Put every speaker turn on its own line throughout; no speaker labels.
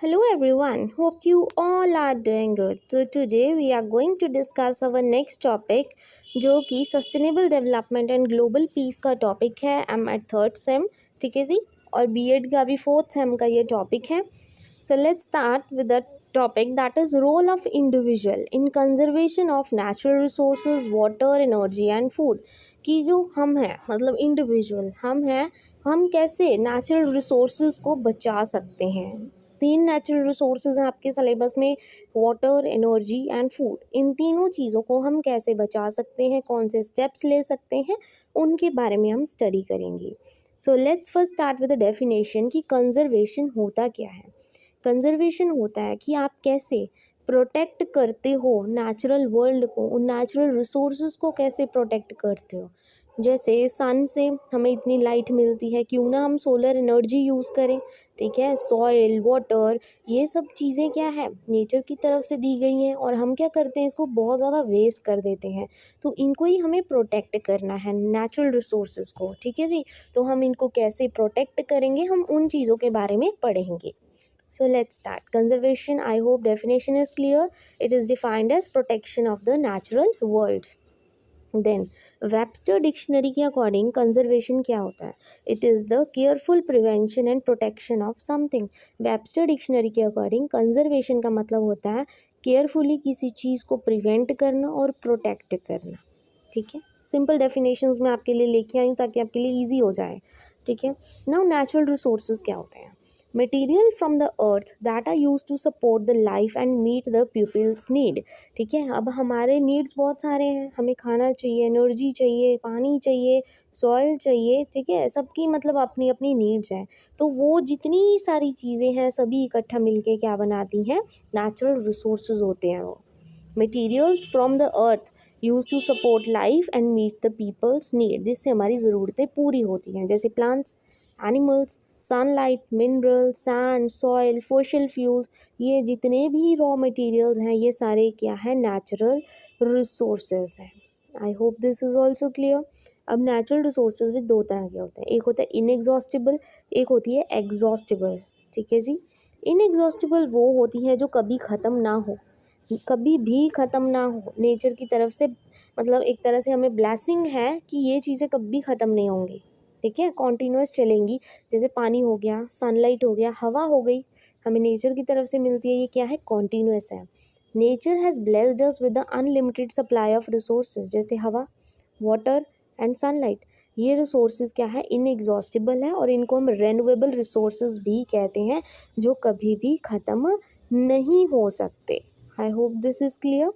Hello everyone, hope you all are doing good. So today we are going to discuss our next topic जो कि sustainable development and global peace का topic है. I am at third sem, ठीक है जी, और BEd का भी fourth same का ये टॉपिक है. So let's start with the topic that is role of individual in conservation of natural resources, water, energy and food. कि जो हम हैं मतलब इंडिविजुअल हम हैं, हम कैसे नेचुरल रिसोर्सेज को बचा सकते हैं. 3 नेचुरल रिसोर्सेज हैं आपके सिलेबस में, वाटर, एनर्जी एंड फूड. इन तीनों चीज़ों को हम कैसे बचा सकते हैं, कौन से स्टेप्स ले सकते हैं, उनके बारे में हम स्टडी करेंगे. So let's first start with the definition कि कंजर्वेशन होता क्या है. कंजर्वेशन होता है कि आप कैसे प्रोटेक्ट करते हो नेचुरल वर्ल्ड को, उन नेचुरल रिसोर्सेज को कैसे प्रोटेक्ट करते हो. जैसे सन से हमें इतनी लाइट मिलती है, क्यों ना हम सोलर एनर्जी यूज़ करें. ठीक है, सॉइल, वाटर, ये सब चीज़ें क्या है, नेचर की तरफ से दी गई हैं और हम क्या करते हैं, इसको बहुत ज़्यादा वेस्ट कर देते हैं. तो इनको ही हमें प्रोटेक्ट करना है, नेचुरल रिसोर्सेज को. ठीक है जी, तो हम इनको कैसे प्रोटेक्ट करेंगे, हम उन चीज़ों के बारे में पढ़ेंगे. So let's start. Conservation, I hope definition is clear. It is defined as protection of the natural world. Then Webster dictionary के अकॉर्डिंग कंजर्वेशन क्या होता है. It is the careful prevention and protection of something. Webster dictionary के according conservation का मतलब होता है carefully किसी चीज़ को प्रिवेंट करना और प्रोटेक्ट करना. ठीक है, सिंपल डेफिनेशंस में आपके लिए लेके आई हूँ ताकि आपके लिए ईजी हो जाए. ठीक है, नाउ नेचुरल रिसोर्सेज क्या होते हैं. Material from the earth that are use to support the life and meet the people's need. ठीक है, अब हमारे नीड्स बहुत सारे हैं, हमें खाना चाहिए, एनर्जी चाहिए, पानी चाहिए, सॉइल चाहिए. ठीक है, सबकी मतलब अपनी अपनी नीड्स हैं. तो वो जितनी सारी चीज़ें हैं सभी इकट्ठा मिलके क्या बनाती हैं, नेचुरल रिसोर्सेज होते हैं वो. Materials from the earth use to support life and meet the people's need, जिससे हमारी ज़रूरतें पूरी होती हैं. जैसे plants, animals, sunlight, mineral, sand, soil, fossil fuels, ये जितने भी रॉ मटेरियल्स हैं ये सारे क्या है, नेचुरल रिसोर्सेज हैं. I hope this is also clear. अब नेचुरल रिसोर्सेज भी 2 तरह के होते हैं. एक होता है इनएग्जॉस्टिबल, एक होती है एग्जॉस्टिबल. ठीक है जी, इनएग्जॉस्टिबल वो होती हैं जो कभी ख़त्म ना हो, कभी भी ख़त्म ना हो. नेचर की तरफ से मतलब एक तरह से हमें ब्लेसिंग है कि ये चीज़ें कभी ख़त्म नहीं होंगी. ठीक है, कॉन्टीन्यूस चलेंगी. जैसे पानी हो गया, सनलाइट हो गया, हवा हो गई, हमें नेचर की तरफ से मिलती है, ये क्या है, कॉन्टीन्यूस है. Nature has blessed us with the unlimited supply of resources. जैसे हवा, वाटर एंड सनलाइट, ये रिसोर्सेज क्या है, इनएग्जॉस्टिबल है और इनको हम रेन्यूएबल रिसोर्सेज भी कहते हैं जो कभी भी ख़त्म नहीं हो सकते. I hope this is clear.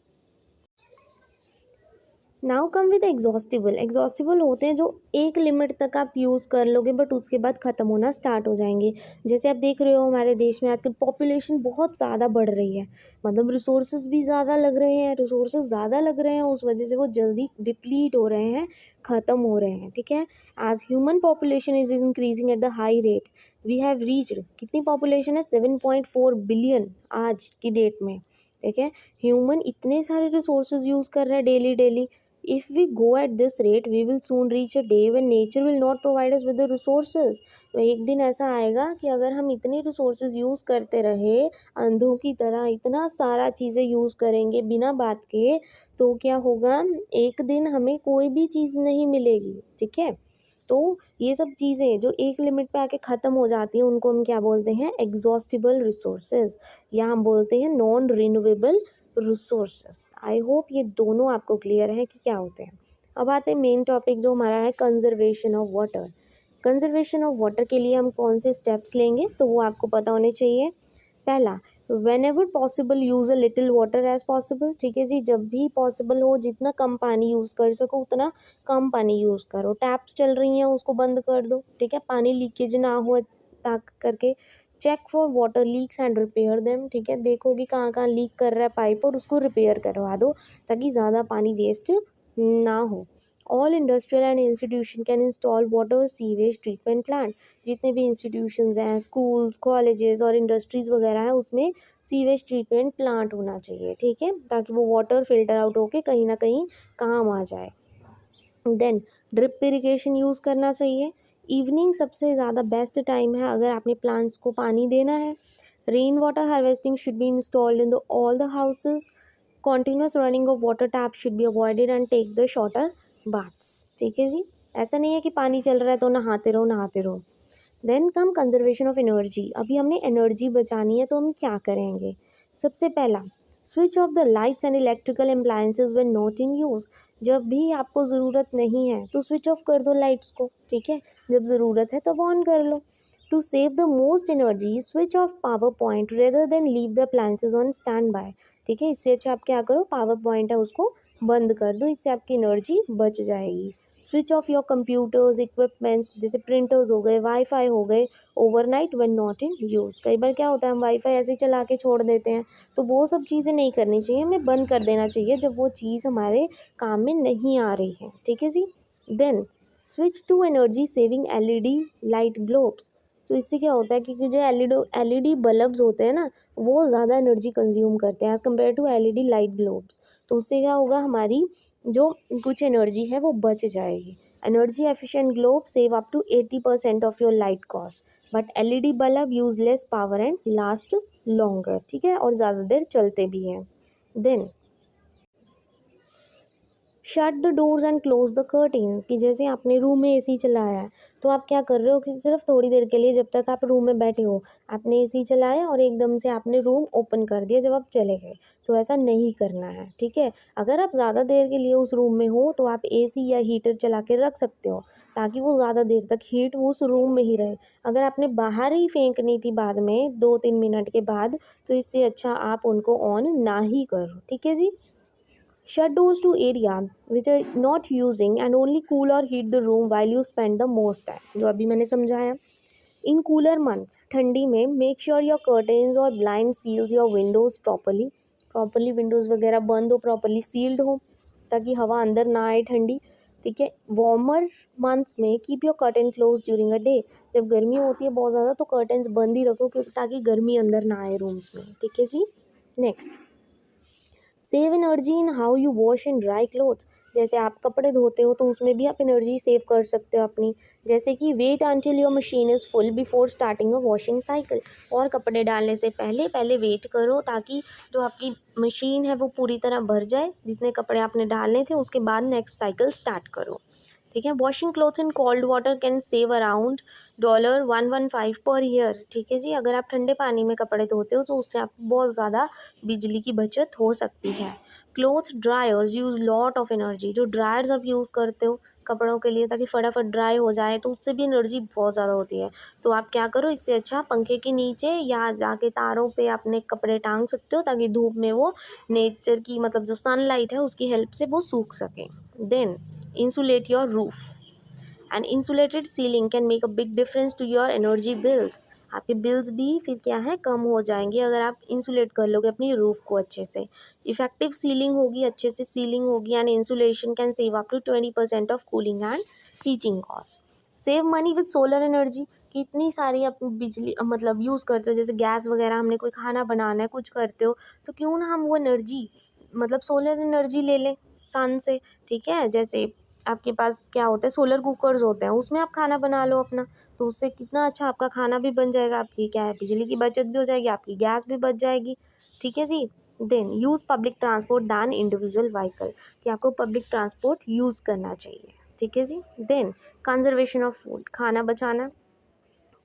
Now come with exhaustible. Exhaustible होते हैं जो एक लिमिट तक आप यूज़ कर लोगे बट उसके बाद ख़त्म होना स्टार्ट हो जाएंगे. जैसे आप देख रहे हो हमारे देश में आजकल पॉपुलेशन बहुत ज़्यादा बढ़ रही है, मतलब रिसोर्सेज भी ज़्यादा लग रहे हैं, रिसोर्सेज ज़्यादा लग रहे हैं, उस वजह से वो जल्दी डिप्लीट हो रहे हैं, ख़त्म हो रहे हैं. ठीक है, as human population is increasing at the high rate, we have reached, कितनी पॉपुलेशन है, 7.4 बिलियन आज की डेट में. ठीक है, ह्यूमन इतने सारे रिसोर्सेज यूज़ कर रहे हैं daily daily. If we go at this rate, we will soon reach a day when nature will not provide us with the resources. तो एक दिन ऐसा आएगा कि अगर हम इतने resources यूज़ करते रहे अंधों की तरह, इतना सारा चीज़ें यूज़ करेंगे बिना बात के, तो क्या होगा, एक दिन हमें कोई भी चीज़ नहीं मिलेगी. ठीक है, तो ये सब चीज़ें जो एक लिमिट पे आके ख़त्म हो जाती हैं उनको हम क्या बोलते हैं, एग्जॉस्टिबल रिसोर्सेज, या हम बोलते हैं non renewable resources. I hope ये दोनों आपको क्लियर है कि क्या होते हैं. अब आते हैं मेन टॉपिक जो हमारा है, conservation of water. Conservation of water के लिए हम कौन से स्टेप्स लेंगे तो वो आपको पता होने चाहिए. पहला, whenever possible use a little water as possible. ठीक है जी, जब भी पॉसिबल हो जितना कम पानी यूज़ कर सको उतना कम पानी यूज़ करो. टैप्स चल रही हैं उसको बंद कर दो. ठीक है, पानी लीकेज ना हो ताक करके. Check for water leaks and repair them. ठीक है, देखो कि कहाँ कहाँ लीक कर रहा है पाइप और उसको रिपेयर करवा दो ताकि ज़्यादा पानी वेस्ट ना हो. All industrial and institution can install water sewage treatment plant. जितने भी इंस्टीट्यूशंस हैं, स्कूल्स, कॉलेजेस और इंडस्ट्रीज़ वगैरह हैं, उसमें सीवेज ट्रीटमेंट प्लांट होना चाहिए. ठीक है, ताकि वो वाटर फिल्टर आउट होके कहीं ना कहीं काम आ जाए. देन ड्रिप इरिगेशन यूज़ करना चाहिए. इवनिंग सबसे ज़्यादा बेस्ट टाइम है अगर आपने प्लांट्स को पानी देना है. Rain water harvesting should be installed in the all the houses. Continuous running of water tap should be avoided and take the shorter baths. ठीक है जी, ऐसा नहीं है कि पानी चल रहा है तो नहाते रहो नहाते रहो. Then come conservation of energy. अभी हमने एनर्जी बचानी है तो हम क्या करेंगे. सबसे पहला, switch off the lights and electrical appliances when not in use. जब भी आपको ज़रूरत नहीं है तो स्विच ऑफ कर दो लाइट्स को. ठीक है, जब ज़रूरत है तब ऑन कर लो. To save the most energy switch off power point rather than leave the appliances on standby. ठीक है, इससे अच्छा आप क्या करो, पावर पॉइंट है उसको बंद कर दो, इससे आपकी एनर्जी बच जाएगी. Switch off your computers equipments, जैसे प्रिंटर्स हो गए, वाईफाई हो गए, overnight when not in use. कई बार क्या होता है हम वाईफाई ऐसे ही चला के छोड़ देते हैं, तो वो सब चीज़ें नहीं करनी चाहिए, हमें बंद कर देना चाहिए जब वो चीज़ हमारे काम में नहीं आ रही है. ठीक है जी. Then switch to energy saving LED light globes. तो इससे क्या होता है कि जो एलईडी बल्ब्स होते हैं ना, वो ज़्यादा एनर्जी कंज्यूम करते हैं as compare to LED light globes. तो उससे क्या होगा, हमारी जो कुछ एनर्जी है वो बच जाएगी. Energy efficient globe save up to 80% of your light cost, but LED bulb use less power and last longer. ठीक है, और ज़्यादा देर चलते भी हैं. Then shut the doors and close the curtains. कि जैसे आपने रूम में एसी चलाया है तो आप क्या कर रहे हो कि सिर्फ थोड़ी देर के लिए, जब तक आप रूम में बैठे हो, आपने एसी चलाया और एकदम से आपने रूम ओपन कर दिया जब आप चले गए. तो ऐसा नहीं करना है. ठीक है, अगर आप ज़्यादा देर के लिए उस रूम में हो तो आप एसी या हीटर चला के रख सकते हो ताकि वो ज़्यादा देर तक हीट वो उस रूम में ही रहे. अगर आपने बाहर ही फेंकनी थी बाद में 2-3 मिनट के बाद, तो इससे अच्छा आप उनको ऑन ना ही करो. ठीक है जी. Shut doors to area which are not using and only cool or heat the room while you spend the most time. जो अभी मैंने समझाया. इन कूलर मंथ्स, ठंडी में, मेक श्योर योर कर्टेन्स और blind seals your windows properly windows वगैरह बंद हो, प्रॉपरली सील्ड हो ताकि हवा अंदर ना आए ठंडी. ठीक है. वार्मर मंथ्स में keep your curtain close during a day. जब गर्मी होती है बहुत ज़्यादा तो कर्टेन्स बंद ही रखो क्योंकि ताकि गर्मी अंदर ना आए रूम्स में. ठीक है जी. Next, save energy in how you wash and dry clothes. जैसे आप कपड़े धोते हो तो उसमें भी आप एनर्जी सेव कर सकते हो अपनी. जैसे कि wait until your machine is full before starting a washing cycle. और कपड़े डालने से पहले पहले वेट करो ताकि जो आपकी मशीन है वो पूरी तरह भर जाए. जितने कपड़े आपने डालने थे उसके बाद नेक्स्ट साइकिल स्टार्ट करो. ठीक है. Washing clothes in cold water can save around $115 per year. ठीक है जी. अगर आप ठंडे पानी में कपड़े धोते हो तो उससे आपको बहुत ज़्यादा बिजली की बचत हो सकती है. Cloth dryers use lot of energy. जो ड्रायर्स आप यूज़ करते हो कपड़ों के लिए ताकि फटाफट ड्राई हो जाए, तो उससे भी एनर्जी बहुत ज़्यादा होती है. तो आप क्या करो, इससे अच्छा पंखे के नीचे या जाके तारों पे अपने कपड़े टांग सकते हो ताकि धूप में वो नेचर की मतलब जो सनलाइट है उसकी हेल्प से वो सूख सकें. Then insulate your roof. An insulated ceiling can make a big difference to your energy bills. आपके बिल्स भी फिर क्या है, कम हो जाएंगे अगर आप इंसुलेट कर लोगे अपनी रूफ को अच्छे से. इफेक्टिव सीलिंग होगी, अच्छे से सीलिंग होगी and insulation can save up to 20% of cooling and heating cost. Save money with solar energy. कितनी सारी आप बिजली मतलब यूज़ करते हो, जैसे गैस वगैरह, हमने कोई खाना बनाना है कुछ करते हो तो क्यों ना हम वो एनर्जी मतलब सोलर एनर्जी ले लें सन से. ठीक है. जैसे आपके पास क्या होता है, सोलर कुकर्स होते हैं, उसमें आप खाना बना लो अपना, तो उससे कितना अच्छा आपका खाना भी बन जाएगा, आपकी क्या है बिजली की बचत भी हो जाएगी, आपकी गैस भी बच जाएगी. ठीक है जी. Then use public transport than individual vehicle. कि आपको पब्लिक ट्रांसपोर्ट यूज़ करना चाहिए. ठीक है जी. देन कंजर्वेशन ऑफ फूड, खाना बचाना.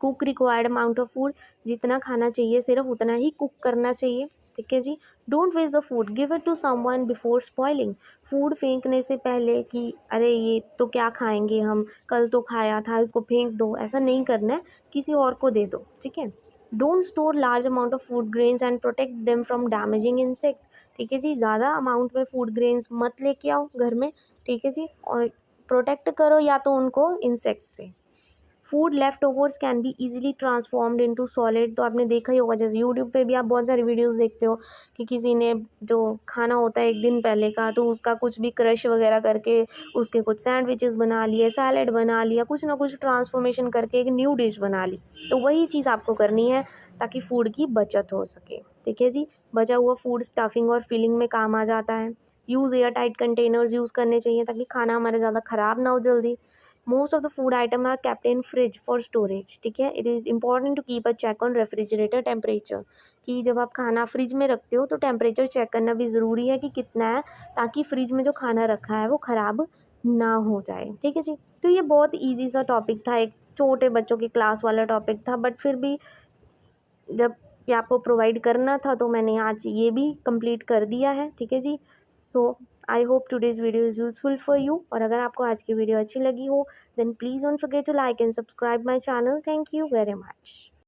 Cook required amount of food. जितना खाना चाहिए सिर्फ उतना ही कुक करना चाहिए. ठीक है जी. Don't waste the food, give it to someone before spoiling. Food फेंकने से पहले कि अरे ये तो क्या खाएंगे हम, कल तो खाया था, इसको फेंक दो, ऐसा नहीं करना है, किसी और को दे दो. ठीक है. Don't store large amount of food grains and protect them from damaging insects. ठीक है जी. ज़्यादा अमाउंट में फूड ग्रेन्स मत लेके आओ घर में. ठीक है जी. और प्रोटेक्ट करो या तो उनको इंसेक्ट्स से. Food left overs can be easily transformed into solid. तो आपने देखा ही होगा, जैसे यूट्यूब पे भी आप बहुत सारी वीडियोस देखते हो कि किसी ने जो खाना होता है एक दिन पहले का, तो उसका कुछ भी क्रश वगैरह करके उसके कुछ सैंडविचेस बना लिए, सैलेड बना लिया, कुछ ना कुछ ट्रांसफॉर्मेशन करके एक न्यू डिश बना ली. तो वही चीज़ आपको करनी है ताकि फूड की बचत हो सके. ठीक है जी. बचा हुआ फूड स्टफिंग और फिलिंग में काम आ जाता है. Use air tight containers use करने चाहिए ताकि खाना हमारे ज़्यादा ख़राब ना हो जल्दी. Most of the food item are kept in fridge for storage, ठीक है। It is important to keep a check on refrigerator temperature, कि जब आप खाना फ्रिज में रखते हो तो टेम्परेचर चेक करना भी ज़रूरी है कि कितना है, ताकि फ्रिज में जो खाना रखा है वो ख़राब ना हो जाए, ठीक है जी। तो ये बहुत ईजी सा टॉपिक था, एक छोटे बच्चों की क्लास वाला टॉपिक था, बट फिर भी जब ये आपको प्रोवाइड करना था तो मैंने आज ये भी कंप्लीट कर दिया है, ठीक है जी। So I hope today's video is useful for you, और अगर आपको आज की वीडियो अच्छी लगी हो then please don't forget to like and subscribe my channel. Thank you very much.